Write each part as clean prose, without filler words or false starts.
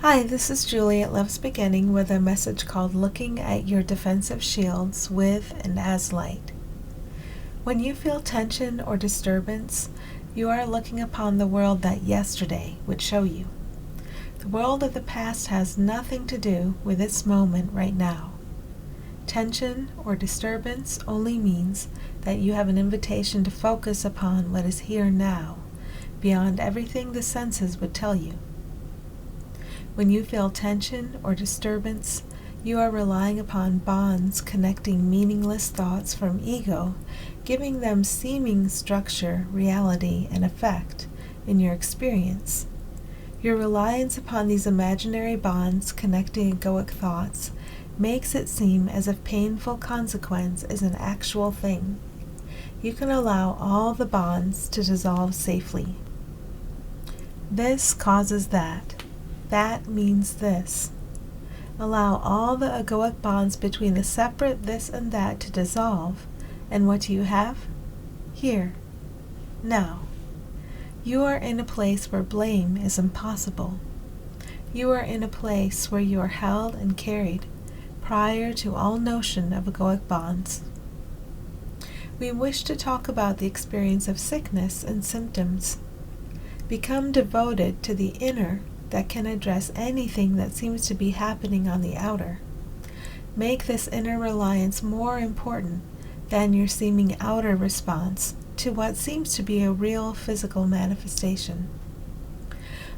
Hi, this is Julie at Love's Beginning with a message called Looking at Your Defensive Shields with and as Light. When you feel tension or disturbance, you are looking upon the world that yesterday would show you. The world of the past has nothing to do with this moment right now. Tension or disturbance only means that you have an invitation to focus upon what is here now, beyond everything the senses would tell you. When you feel tension or disturbance, you are relying upon bonds connecting meaningless thoughts from ego, giving them seeming structure, reality, and effect in your experience. Your reliance upon these imaginary bonds connecting egoic thoughts makes it seem as if painful consequence is an actual thing. You can allow all the bonds to dissolve safely. This causes that. That means this. Allow all the egoic bonds between the separate this and that to dissolve, and what do you have? Here. Now. You are in a place where blame is impossible. You are in a place where you are held and carried prior to all notion of egoic bonds. We wish to talk about the experience of sickness and symptoms. Become devoted to the inner that can address anything that seems to be happening on the outer. Make this inner reliance more important than your seeming outer response to what seems to be a real physical manifestation.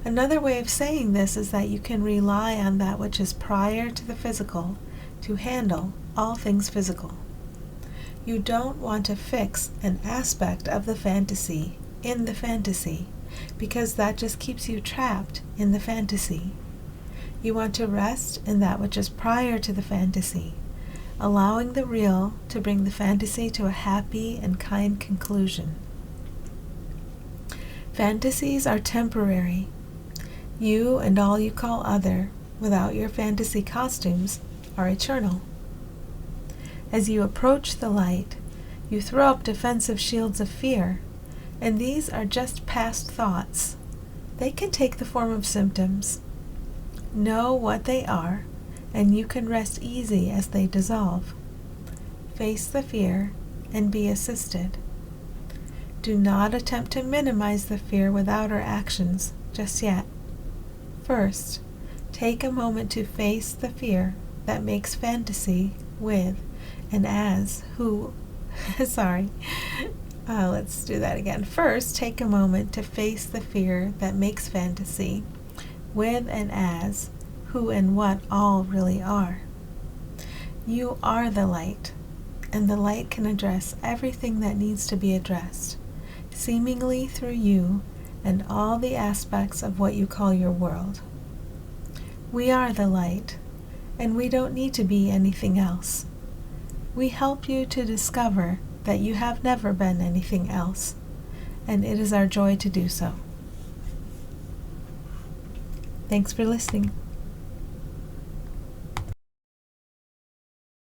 Another way of saying this is that you can rely on that which is prior to the physical to handle all things physical. You don't want to fix an aspect of the fantasy in the fantasy, because that just keeps you trapped in the fantasy. You want to rest in that which is prior to the fantasy, allowing the real to bring the fantasy to a happy and kind conclusion. Fantasies are temporary. You and all you call other, without your fantasy costumes, are eternal. As you approach the light, you throw up defensive shields of fear, and these are just past thoughts. They can take the form of symptoms. Know what they are, and you can rest easy as they dissolve. Face the fear and be assisted. Do not attempt to minimize the fear with outer actions just yet. First, take a moment to face the fear that makes fantasy with and as who let's do that again. First, take a moment to face the fear that makes fantasy with and as who and what all really are. You are the light, and the light can address everything that needs to be addressed, seemingly through you and all the aspects of what you call your world. We are the light, and we don't need to be anything else. We help you to discover that you have never been anything else, and it is our joy to do so. Thanks for listening.